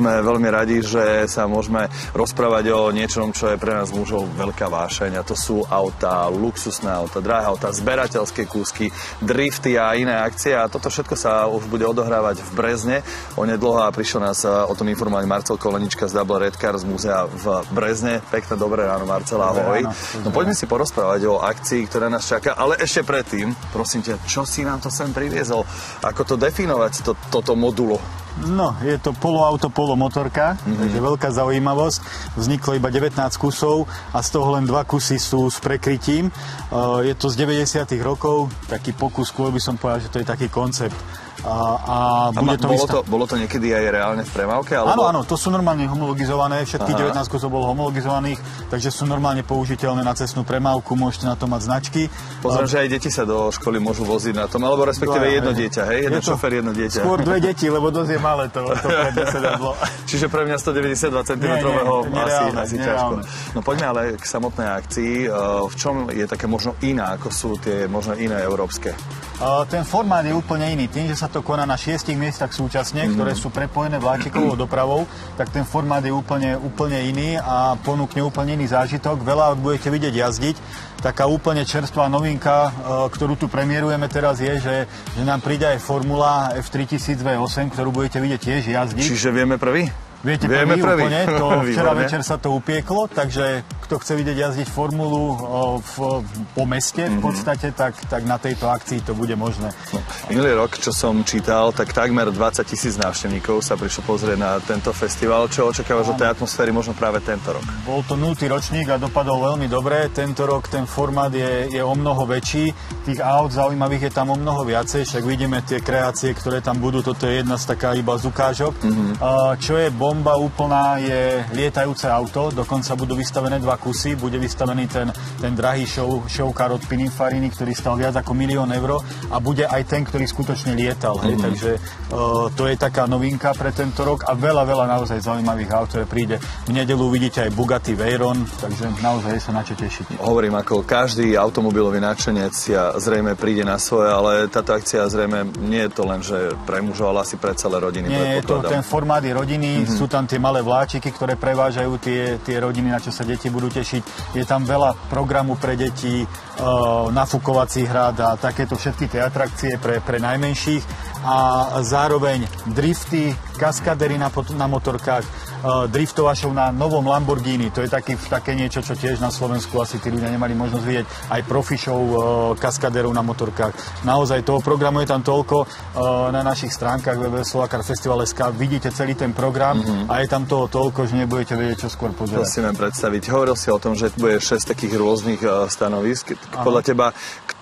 Sme veľmi radi, že sa môžeme rozprávať o niečom, čo je pre nás mužov veľká vášeň. A to sú autá, luxusné autá, drahé autá, zberateľské kúsky, drifty a iné akcie. A toto všetko sa už bude odohrávať v Brezne. Onedlho a prišiel nás o tom informovať Marcel Kolenička z Double Red Car z múzea v Brezne. Pekné dobré ráno, Marcel, ahoj. No poďme si porozprávať o akcii, ktorá nás čaká, ale ešte predtým, prosím ťa, čo si nám to sem priviezol? Ako to definovať, toto modulo? No, je to poloauto, polomotorka, takže veľká zaujímavosť. Vzniklo iba 19 kusov a z toho len 2 kusy sú s prekrytím. Je to z 90. rokov, taký pokus, skôr by som povedal, že to je taký koncept. Bolo to niekedy aj reálne v premávke? Alebo... Áno, to sú normálne homologizované, všetkých 19 kusov bolo homologizovaných, takže sú normálne použiteľné na cestnú premávku, môžete na to mať značky. Pozriem, že aj deti sa do školy môžu voziť na tom, alebo respektíve jedno dieťa, hej? Jeden šofér, jedno dieťa. Skôr 2 deti, lebo dosť je malé to predne sedadlo. Čiže pre mňa 192 cm asi ťažko. No poďme ale k samotnej akcii. V čom je také možno iná, ako sú tie možno iné európske? Ten formát je úplne iný. Tým, že sa to koná na 6 miestach súčasne, ktoré sú prepojené vláčikovou dopravou, tak ten formát je úplne iný a ponúkne úplne iný zážitok. Veľa budete vidieť jazdiť. Taká úplne čerstvá novinka, ktorú tu premiérujeme teraz je, že nám príde aj Formula F3000 V8, ktorú budete vidieť tiež jazdiť. Čiže vieme prvý? Vieme prvý. Úplne, to včera večer sa to upieklo, takže kto chce vidieť jazdiť formulu po meste v podstate, tak na tejto akcii to bude možné. No, minulý rok, čo som čítal, tak takmer 20 000 návštevníkov sa prišlo pozrieť na tento festival. Čo očakávaš od tej atmosféry možno práve tento rok? Bol to 0. ročník a dopadol veľmi dobre. Tento rok ten formát je o mnoho väčší. Tých aut zaujímavých je tam o mnoho viacej, však vidíme tie kreácie, ktoré tam budú. Toto je jedna z taká iba z ukážok. Čo je bomba úplná, je lietajúce auto. Dokonca budú vystavené 2 kusy. Bude vystavený ten drahý showcar od Pininfariny, ktorý stal viac ako 1 000 000 eur a bude aj ten, ktorý skutočne lietal. Takže to je taká novinka pre tento rok a veľa naozaj zaujímavých aut, ktoré príde. V nedeľu uvidíte aj Bugatti Veyron, takže naozaj sa na čo tešiť. Hovorím, ako každý automobilový nadšenec zrejme príde na svoje, ale táto akcia zrejme nie je to len, že pre mužov, ale asi pre celé rodiny. Nie, ten formát je rodiny, sú tam tie malé vláčiky, ktoré prevážajú tie rodiny, na čo sa deti budú tešiť. Je tam veľa programu pre deti, nafúkovací hrad a takéto všetky tie atrakcie pre najmenších a zároveň drifty, kaskadery na motorkách, driftová show na novom Lamborghini. To je také niečo, čo tiež na Slovensku asi tí ľudia nemali možnosť vidieť. Aj profi show kaskaderov na motorkách. Naozaj toho programu je tam toľko. Na našich stránkach www.solakar.festival.sk vidíte celý ten program a je tam toho toľko, že nebudete vedieť, čo skôr pozerať. To si viem predstaviť. Hovoril si o tom, že bude 6 takých rôznych stanovisk. Podľa teba,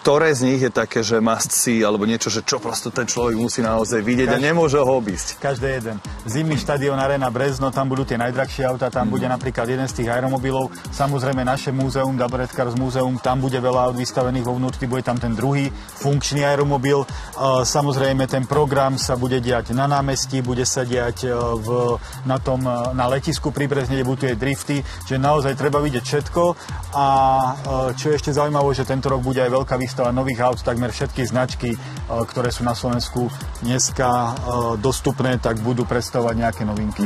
ktoré z nich je také, že must see, alebo niečo, že čo prosto ten človek musí naozaj vidieť a nemôže ho obísť? Každý jeden. Zimný štadión Arena Brezno, tam budú tie najdrahšie autá, tam bude napríklad jeden z tých aeromobilov. Samozrejme naše múzeum, Double Red Car z múzeum, tam bude veľa aut vystavených vo vnútri, bude tam ten druhý funkčný aeromobil. Samozrejme ten program sa bude diať na námestí, bude sa diať na letisku pri Brezne, kde budú tie drifty, že naozaj treba vidieť všetko a čo je ešte zaujímavé, že tento rok bude aj veľká výstava nových aut, takmer všetky značky, ktoré sú na Slovensku dneska dostupné, tak budú predstavovať nejaké novinky.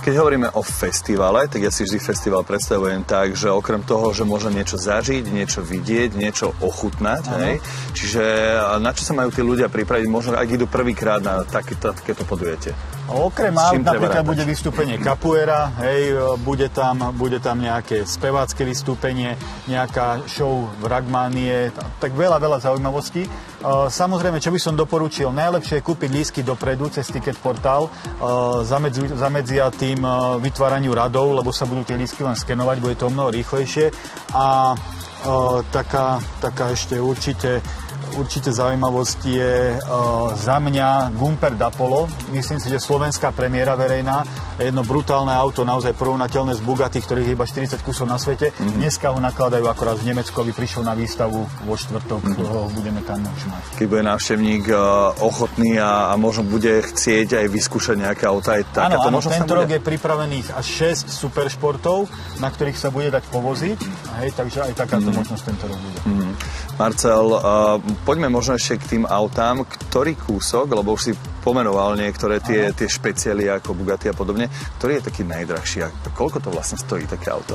Keď hovoríme o festivale, tak ja si vždy festival predstavujem tak, že okrem toho, že môžem niečo zažiť, niečo vidieť, niečo ochutnať, hej? Čiže na čo sa majú tí ľudia pripraviť, možno ak idú prvýkrát na takéto podujatie? Okrem aut napríklad bude vystúpenie capoeira, hej, bude tam nejaké spevácké vystúpenie, nejaká show v Ragmanie, tak veľa zaujímavostí. Samozrejme, čo by som doporučil, najlepšie je kúpiť lístky dopredu cez Ticket Portal, zamedzia tým vytváraniu radov, lebo sa budú tie lístky len skenovať, bude to mnoho rýchlejšie a taká ešte určite zaujímavosť je za mňa Gumper d'Apollo. Myslím si, že slovenská premiéra verejná. Jedno brutálne auto, naozaj porovnateľné s Bugatti, ktorých je iba 40 kusov na svete. Dneska ho nakladajú akorát v Nemecku, aby prišiel na výstavu vo štvrtok. Budeme tam mať. Keď bude návštevník ochotný a možno bude chcieť aj vyskúšať nejaké auto, aj takáto možnosť. Tento rok je pripravených až 6 superšportov, na ktorých sa bude dať povoziť. Hej, takže aj takáto možnosť tento rok bude. Marcel, poďme možno ešte k tým autám. Ktorý kúsok, lebo už si pomenoval niektoré tie špeciály ako Bugatti a podobne. Ktorý je taký najdrahší a koľko to vlastne stojí také auto?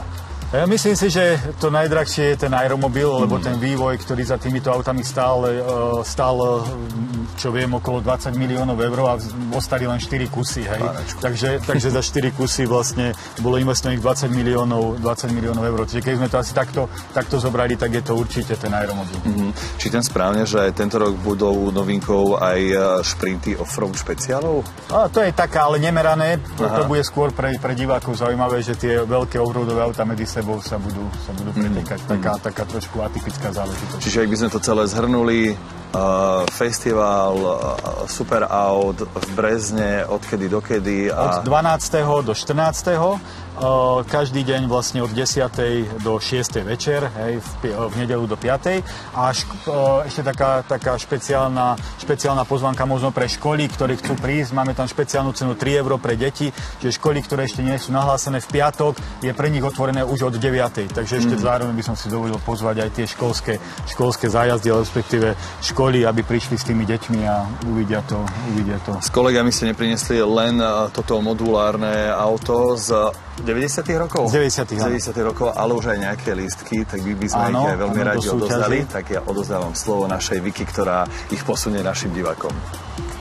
Ja myslím si, že to najdrahšie je ten aeromobil, lebo ten vývoj, ktorý za týmito autami stál, čo viem, okolo 20 miliónov eur a ostali len 4 kusy. Hej. Takže za 4 kusy vlastne bolo investovaných 20 miliónov eur. Čiže keď sme to asi takto zobrali, tak je to určite ten aeromobil. Čítam správne, že tento rok budú novinkou aj šprinty off-road špeciálov? To je taká, ale nemerané. To bude skôr pre divákov zaujímavé, že tie veľké off-roadové auta medzi sebou sa budú pretekať. Taká trošku atypická záležitosť. Čiže ak by sme to celé zhrnuli, festival Super Aut v Brezne odkedy dokedy? Od 12. do 14. Každý deň vlastne od 10. do 6. večer, hej, v nedeľu do 5. A ešte taká špeciálna pozvánka možno pre školy, ktorí chcú prísť. Máme tam špeciálnu cenu 3 € pre deti, čiže školy, ktoré ešte nie sú nahlásené v piatok, je pre nich otvorené už od 9. Takže ešte zároveň by som si dovolil pozvať aj tie školské zájazdy, respektíve školy, aby prišli s tými deťmi a uvidia to. S kolegami ste neprinesli len toto modulárne auto z 90. rokov? Z 90. rokov, ale už aj nejaké lístky, tak by sme ich aj veľmi radi odozdali. Tak ja odozdávam slovo našej Viki, ktorá ich posunie našim divákom.